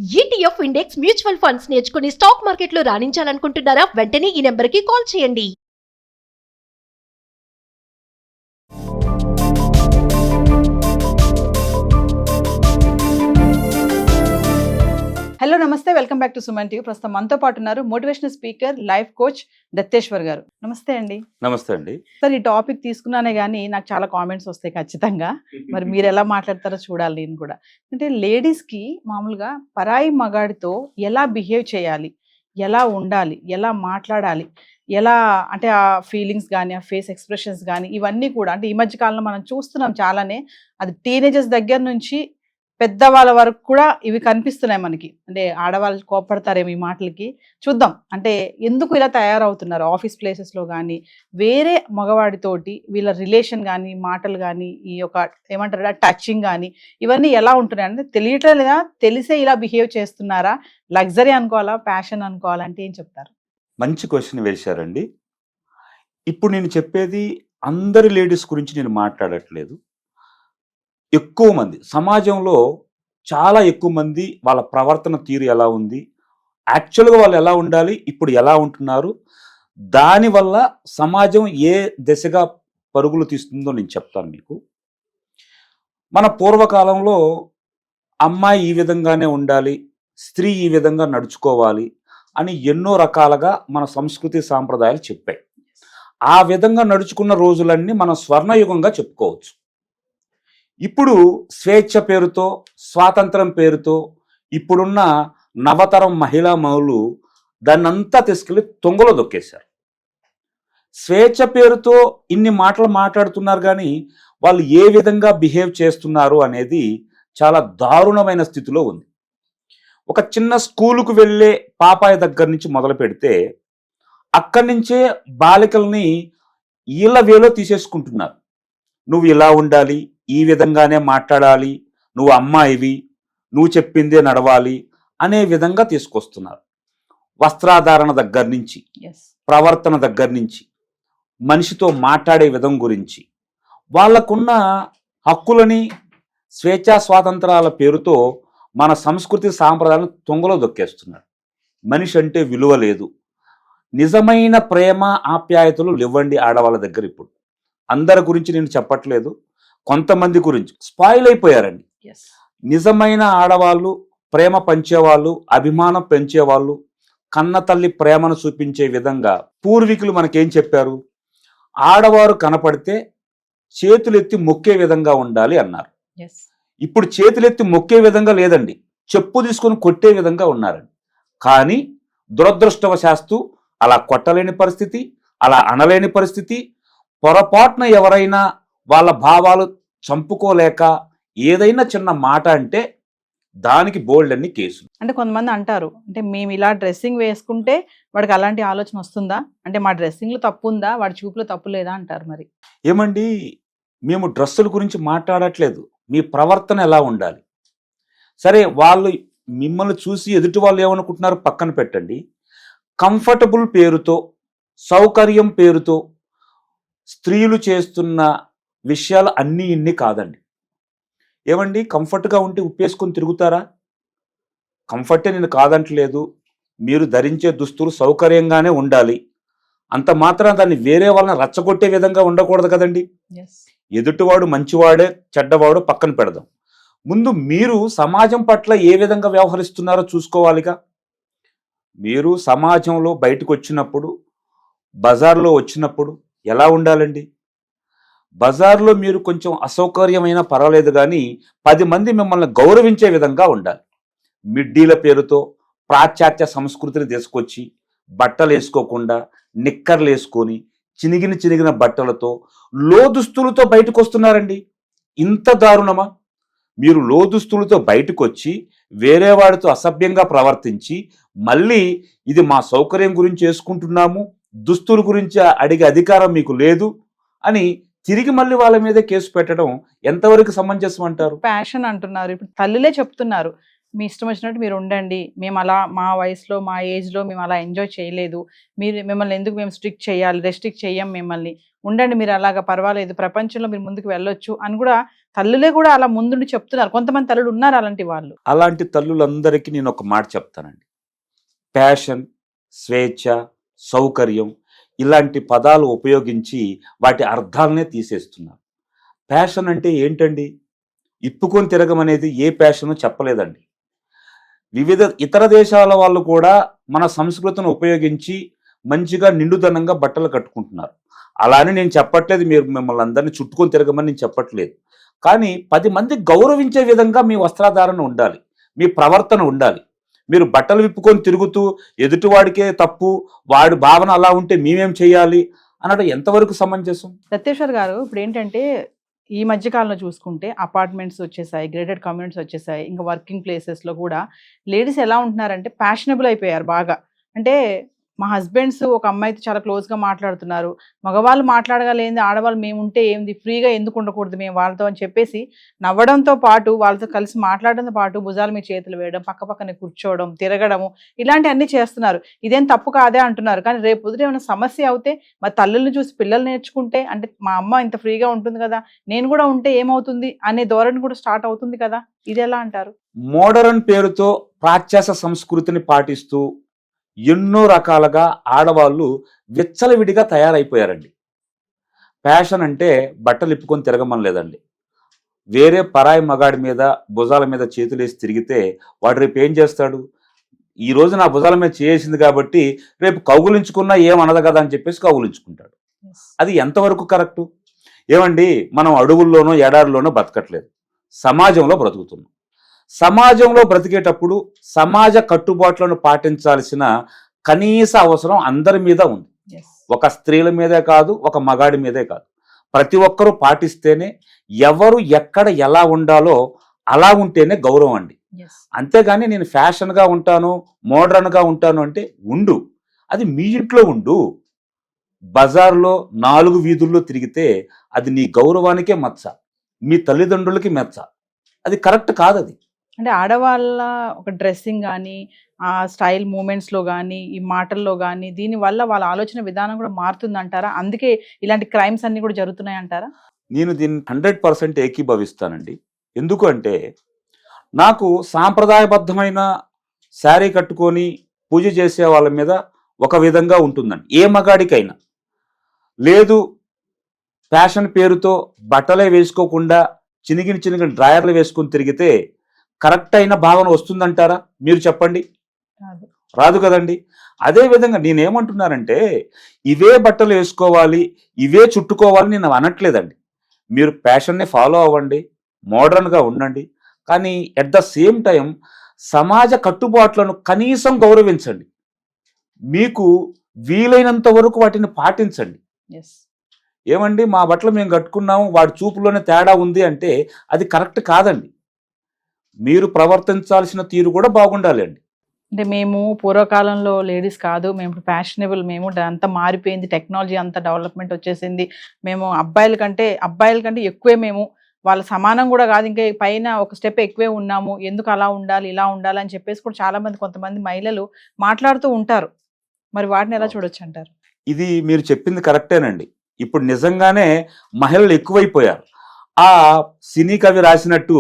ETF index mutual funds నేర్చుకుని stock మార్కెట్లో రాణించాలనుకుంటున్నారా? వెంటనే ఈ నెంబర్కి కాల్ చేయండి. హలో నమస్తే, welcome back to Suman TV. ప్రస్తుతం మనతో పాటు ఉన్నారు మోటివేషనల్ స్పీకర్, లైఫ్ కోచ్ దత్తేశ్వర్ గారు. నమస్తే అండి. నమస్తే అండి. సార్, ఈ టాపిక్ తీసుకున్నానే కానీ నాకు చాలా కామెంట్స్ వస్తాయి ఖచ్చితంగా. మరి మీరు ఎలా మాట్లాడతారో చూడాలి నేను కూడా. అంటే లేడీస్కి మామూలుగా పరాయి మగాడితో ఎలా బిహేవ్ చేయాలి, ఎలా ఉండాలి, ఎలా మాట్లాడాలి, ఎలా అంటే ఆ ఫీలింగ్స్ కానీ ఆ ఫేస్ ఎక్స్ప్రెషన్స్ కానీ ఇవన్నీ కూడా అంటే ఈ మధ్య కాలంలో మనం చూస్తున్నాం చాలానే. అది టీనేజర్స్ దగ్గర నుంచి పెద్దవాళ్ళ వరకు కూడా ఇవి కనిపిస్తున్నాయి మనకి. అంటే ఆడవాళ్ళు కోపడతారేమో ఈ మాటలకి. చూద్దాం అంటే ఎందుకు ఇలా తయారవుతున్నారు ఆఫీస్ ప్లేసెస్లో కానీ, వేరే మగవాడితోటి వీళ్ళ రిలేషన్ కానీ, మాటలు కానీ, ఈ యొక్క ఏమంటారు టచింగ్ కానీ ఇవన్నీ ఎలా ఉంటున్నాయి అంటే తెలియటం లేదా, తెలిసే ఇలా బిహేవ్ చేస్తున్నారా, లగ్జరీ అనుకోవాలా, ప్యాషన్ అనుకోవాలా, అంటే ఏం చెప్తారు? మంచి క్వశ్చన్ వేశారండి. ఇప్పుడు నేను చెప్పేది అందరి లేడీస్ గురించి నేను మాట్లాడట్లేదు. ఎక్కువ మంది సమాజంలో చాలా ఎక్కువ మంది వాళ్ళ ప్రవర్తన తీరు ఎలా ఉంది, యాక్చువల్గా వాళ్ళు ఎలా ఉండాలి, ఇప్పుడు ఎలా ఉంటున్నారు, దానివల్ల సమాజం ఏ దిశగా పరుగులు తీస్తుందో నేను చెప్తాను మీకు. మన పూర్వకాలంలో అమ్మాయి ఈ విధంగానే ఉండాలి, స్త్రీ ఈ విధంగా నడుచుకోవాలి అని ఎన్నో రకాలుగా మన సంస్కృతి సాంప్రదాయాలు చెప్పాయి. ఆ విధంగా నడుచుకున్న రోజులన్నీ మనం స్వర్ణయుగంగా చెప్పుకోవచ్చు. ఇప్పుడు స్వేచ్ఛ పేరుతో, స్వాతంత్రం పేరుతో ఇప్పుడున్న నవతరం మహిళా మనులు దాన్నంతా తీసుకెళ్ళి తొంగలో దొక్కేశారు. స్వేచ్ఛ పేరుతో ఇన్ని మాటలు మాట్లాడుతున్నారు కానీ వాళ్ళు ఏ విధంగా బిహేవ్ చేస్తున్నారు అనేది చాలా దారుణమైన స్థితిలో ఉంది. ఒక చిన్న స్కూలుకు వెళ్ళే పాపాయి దగ్గర నుంచి మొదలు పెడితే అక్కడి నుంచే బాలికల్ని ఈళ్ళ వేలో తీసేసుకుంటున్నారు. నువ్వు ఇలా ఉండాలి, ఈ విధంగానే మాట్లాడాలి, నువ్వు అమ్మాయివి, నువ్వు చెప్పిందే నడవాలి అనే విధంగా తీసుకొస్తున్నారు. వస్త్రాధారణ దగ్గర నుంచి, ప్రవర్తన దగ్గర నుంచి, మనిషితో మాట్లాడే విధం గురించి, వాళ్ళకున్న హక్కులని స్వేచ్ఛా స్వాతంత్రాల పేరుతో మన సంస్కృతి సాంప్రదాయాలను తొంగలో దొక్కేస్తున్నారు. మనిషి అంటే విలువ లేదు. నిజమైన ప్రేమ ఆప్యాయతలు లేవండి ఆడవాళ్ళ దగ్గర. ఇప్పుడు అందరి గురించి నేను చెప్పట్లేదు, కొంతమంది గురించి స్పాయిల్ అయిపోయారండి. నిజమైన ఆడవాళ్ళు, ప్రేమ పంచేవాళ్ళు, అభిమానం పెంచేవాళ్ళు, కన్న తల్లి ప్రేమను చూపించే విధంగా పూర్వీకులు మనకేం చెప్పారు? ఆడవారు కనపడితే చేతులెత్తి మొక్కే విధంగా ఉండాలి అన్నారు. ఇప్పుడు చేతులెత్తి మొక్కే విధంగా లేదండి, చెప్పు తీసుకొని కొట్టే విధంగా ఉన్నారండి. కానీ దురదృష్టవశాస్తు అలా కొట్టలేని పరిస్థితి, అలా అనలేని పరిస్థితి. పొరపాటున ఎవరైనా వాళ్ళ భావాలు చంపుకోలేక ఏదైనా చిన్న మాట అంటే దానికి బోల్డ్ అన్ని కేసులు. అంటే కొంతమంది అంటారు, అంటే మేము ఇలా డ్రెస్సింగ్ వేసుకుంటే వాడికి అలాంటి ఆలోచన వస్తుందా, అంటే మా డ్రెస్సింగ్లో తప్పు ఉందా, వాడి చూపులో తప్పు లేదా అంటారు. మరి ఏమండి, మేము డ్రెస్సుల గురించి మాట్లాడట్లేదు, మీ ప్రవర్తన ఎలా ఉండాలి. సరే, వాళ్ళు మిమ్మల్ని చూసి ఎదుటి వాళ్ళు ఏమనుకుంటున్నారు పక్కన పెట్టండి. కంఫర్టబుల్ పేరుతో, సౌకర్యం పేరుతో స్త్రీలు చేస్తున్న విషయాలు అన్నీ ఇన్ని కాదండి. ఏమండి, కంఫర్ట్గా ఉంటే ఉప్పేసుకొని తిరుగుతారా? కంఫర్టే నేను కాదంటలేదు, మీరు ధరించే దుస్తులు సౌకర్యంగానే ఉండాలి. అంత మాత్రం దాన్ని వేరే వాళ్ళని రచ్చగొట్టే విధంగా ఉండకూడదు కదండి. ఎదుటివాడు మంచివాడే చెడ్డవాడు పక్కన పెడదాం, ముందు మీరు సమాజం పట్ల ఏ విధంగా వ్యవహరిస్తున్నారో చూసుకోవాలిగా. మీరు సమాజంలో బయటకు వచ్చినప్పుడు, బజార్లో వచ్చినప్పుడు ఎలా ఉండాలండి? బజార్లో మీరు కొంచెం అసౌకర్యమైనా పర్వాలేదు కానీ 10 మంది మిమ్మల్ని గౌరవించే విధంగా ఉండాలి. మిడ్డీల పేరుతో పాశ్చాత్య సంస్కృతిని తీసుకొచ్చి బట్టలు వేసుకోకుండా నిక్కర్లు వేసుకొని చినిగిన బట్టలతో లోదుస్తులతో బయటకు వస్తున్నారండి. ఇంత దారుణమా? మీరు లోదుస్తులతో బయటకు వచ్చి వేరే వాడితో అసభ్యంగా ప్రవర్తించి మళ్ళీ ఇది మా సౌకర్యం గురించి వేసుకుంటున్నాము, దుస్తుల గురించి అడిగే అధికారం మీకు లేదు అని తిరిగి మళ్ళీ వాళ్ళ మీద కేసు పెట్టడం ఎంతవరకు సమంజసం అంటారు? ప్యాషన్ అంటున్నారు. ఇప్పుడు తల్లులే చెప్తున్నారు, మీ ఇష్టం వచ్చినట్టు మీరు ఉండండి, మేము అలా మా వయసులో మా ఏజ్లో మేము అలా ఎంజాయ్ చేయలేదు, మిమ్మల్ని ఎందుకు మేము స్ట్రిక్ట్ చేయాలి, రెస్ట్రిక్ట్ చేయం మిమ్మల్ని, ఉండండి మీరు అలాగా పర్వాలేదు, ప్రపంచంలో మీరు ముందుకు వెళ్ళొచ్చు అని కూడా తల్లులే కూడా అలా ముందుండి చెప్తున్నారు. కొంతమంది తల్లులు ఉన్నారు అలాంటి వాళ్ళు. అలాంటి తల్లులందరికీ నేను ఒక మాట చెప్తానండి. ప్యాషన్, స్వేచ్ఛ, సౌకర్యం ఇలాంటి పదాలు ఉపయోగించి వాటి అర్థాలనే తీసేస్తున్నారు. ప్యాషన్ అంటే ఏంటండి? ఇప్పుకొని తిరగమనేది ఏ ప్యాషను చెప్పలేదండి. వివిధ ఇతర దేశాల వాళ్ళు కూడా మన సంస్కృతిని ఉపయోగించి మంచిగా నిండుదనంగా బట్టలు కట్టుకుంటున్నారు. అలానే నేను చెప్పట్లేదు మీరు మిమ్మల్ని అందరినీ చుట్టుకొని తిరగమని నేను చెప్పట్లేదు. కానీ 10 మంది గౌరవించే విధంగా మీ వస్త్రధారణ ఉండాలి, మీ ప్రవర్తన ఉండాలి. మీరు బట్టలు విప్పుకొని తిరుగుతూ ఎదుటివాడికే తప్పు, వాడి భావన అలా ఉంటే మేమేం చేయాలి అనడం ఎంతవరకు సమంజసం? సత్యేశ్వర్ గారు, ఇప్పుడు ఏంటంటే ఈ మధ్య కాలంలో చూసుకుంటే అపార్ట్మెంట్స్ వచ్చేసాయి, గ్రేటెడ్ కమ్యూనిటీస్ వచ్చేసాయి, ఇంకా వర్కింగ్ ప్లేసెస్లో కూడా లేడీస్ ఎలా ఉంటున్నారంటే ఫ్యాషనబుల్ అయిపోయారు బాగా. అంటే మా హస్బెండ్స్ ఒక అమ్మాయితో చాలా క్లోజ్గా మాట్లాడుతున్నారు, మగవాళ్ళు మాట్లాడగలేంది ఆడవాళ్ళు మేము ఉంటే ఏంది, ఫ్రీగా ఎందుకు ఉండకూడదు మేము వాళ్ళతో అని చెప్పేసి నవ్వడంతో పాటు వాళ్ళతో కలిసి మాట్లాడడంతో పాటు భుజాల మీద చేతులు వేయడం, పక్క పక్కనే కూర్చోవడం, తిరగడము, ఇలాంటివన్నీ చేస్తున్నారు. ఇదేం తప్పు కాదే అంటున్నారు. కానీ రేపు పొద్దుట ఏమైనా సమస్య అవుతే మా తల్లుల్ని చూసి పిల్లలు నేర్చుకుంటే, అంటే మా అమ్మ ఇంత ఫ్రీగా ఉంటుంది కదా, నేను కూడా ఉంటే ఏమవుతుంది అనే ధోరణి కూడా స్టార్ట్ అవుతుంది కదా, ఇది ఎలా అంటారు? మోడర్న్ పేరుతో ప్రాచ్యాస సంస్కృతిని పాటిస్తూ ఎన్నో రకాలుగా ఆడవాళ్ళు విచ్చలవిడిగా తయారైపోయారండి. ఫ్యాషన్ అంటే బట్టలు ఇప్పుకొని తిరగమని లేదండి. వేరే పరాయి మగాడి మీద భుజాల మీద చేతులేసి తిరిగితే వాడు రేపు ఏం చేస్తాడు? ఈ రోజు నా భుజాల మీద చేసింది కాబట్టి రేపు కౌగులించుకున్నా ఏమనదు కదా అని చెప్పేసి కౌగులించుకుంటాడు. అది ఎంతవరకు కరెక్టు? ఏమండి, మనం అడవుల్లోనో ఎడారిలోనో బ్రతకట్లేదు, సమాజంలో బ్రతుకుతున్నాం. సమాజంలో బ్రతికేటప్పుడు సమాజ కట్టుబాట్లను పాటించాల్సిన కనీస అవసరం అందరి మీద ఉంది. ఒక స్త్రీల మీదే కాదు, ఒక మగాడి మీదే కాదు, ప్రతి ఒక్కరూ పాటిస్తేనే ఎవరు ఎక్కడ ఎలా ఉండాలో అలా ఉంటేనే గౌరవం అండి. అంతేగాని నేను ఫ్యాషన్గా ఉంటాను, మోడర్న్గా ఉంటాను అంటే ఉండు, అది మీ ఇంట్లో ఉండు. బజార్లో 4 వీధుల్లో తిరిగితే అది నీ గౌరవానికే మచ్చ, మీ తల్లిదండ్రులకి మెచ్చ. అది కరెక్ట్ కాదు. అది అంటే ఆడవాళ్ళ ఒక డ్రెస్సింగ్ కానీ, ఆ స్టైల్ మూమెంట్స్లో కానీ, ఈ మాటల్లో కానీ, దీనివల్ల వాళ్ళ ఆలోచన విధానం కూడా మారుతుంది అంటారా? అందుకే ఇలాంటి క్రైమ్స్ అన్ని కూడా జరుగుతున్నాయి అంటారా? నేను దీన్ని 100% ఏకీభవిస్తానండి. ఎందుకు అంటే నాకు సాంప్రదాయబద్ధమైన శారీ కట్టుకొని పూజ చేసే వాళ్ళ మీద ఒక విధంగా ఉంటుందండి, ఏ మగాడికైనా. లేదు ఫ్యాషన్ పేరుతో బట్టలే వేసుకోకుండా చినిగిన డ్రాయర్లు వేసుకొని తిరిగితే కరెక్ట్ అయిన భావన వస్తుందంటారా? మీరు చెప్పండి. రాదు కదండి. అదేవిధంగా నేనేమంటున్నానంటే ఇవే బట్టలు వేసుకోవాలి, ఇవే చుట్టుకోవాలి నేను అనట్లేదండి. మీరు ఫ్యాషన్ని ఫాలో అవ్వండి, మోడర్న్గా ఉండండి, కానీ ఎట్ ద సేమ్ టైం సమాజ కట్టుబాట్లను కనీసం గౌరవించండి. మీకు వీలైనంత వరకు వాటిని పాటించండి. ఏమండి, మా బట్టలు మేము కట్టుకున్నాము, వాడి చూపులోనే తేడా ఉంది అంటే అది కరెక్ట్ కాదండి. మీరు ప్రవర్తించాల్సిన తీరు కూడా బాగుండాలి అండి. అంటే మేము పూర్వకాలంలో లేడీస్ కాదు, మేము ఫ్యాషనబుల్, మేము అంతా మారిపోయింది, టెక్నాలజీ అంతా డెవలప్మెంట్ వచ్చేసింది, మేము అబ్బాయిల కంటే ఎక్కువే, మేము వాళ్ళ సమానం కూడా కాదు, ఇంకా పైన ఒక స్టెప్ ఎక్కువే ఉన్నాము, ఎందుకు అలా ఉండాలి ఇలా ఉండాలి అని చెప్పేసి కూడా చాలా మంది, కొంతమంది మహిళలు మాట్లాడుతూ ఉంటారు. మరి వాటిని ఎలా చూడొచ్చు అంటారు? ఇది మీరు చెప్పింది కరెక్టేనండి. ఇప్పుడు నిజంగానే మహిళలు ఎక్కువైపోయారు. ఆ సినీ కవి రాసినట్టు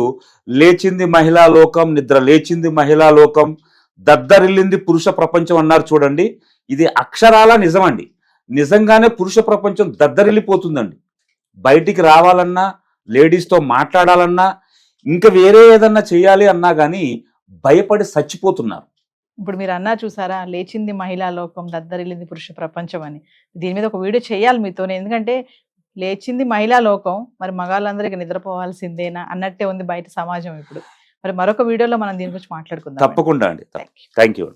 లేచింది మహిళా లోకం, నిద్ర లేచింది మహిళా లోకం, దద్దరిల్లింది పురుష ప్రపంచం అన్నారు చూడండి. ఇది అక్షరాల నిజమండి. నిజంగానే పురుష ప్రపంచం దద్దరిల్లిపోతుందండి. బయటికి రావాలన్నా, లేడీస్తో మాట్లాడాలన్నా, ఇంకా వేరే ఏదన్నా చేయాలి అన్నా కానీ భయపడి చచ్చిపోతున్నారు. ఇప్పుడు మీరు అన్నా చూసారా, లేచింది మహిళా లోకం, దద్దరిల్లింది పురుష ప్రపంచం అని. దీని మీద ఒక వీడియో చేయాలి మీతోనే, ఎందుకంటే లేచింది మహిళా లోకం, మరి మగాళ్ళందరికీ నిద్రపోవాల్సిందేనా అన్నట్టే ఉంది బయట సమాజం ఇప్పుడు. మరి మరొక వీడియోలో మనం దీని గురించి మాట్లాడుకుందాం. తప్పకుండా అండి. Thank you.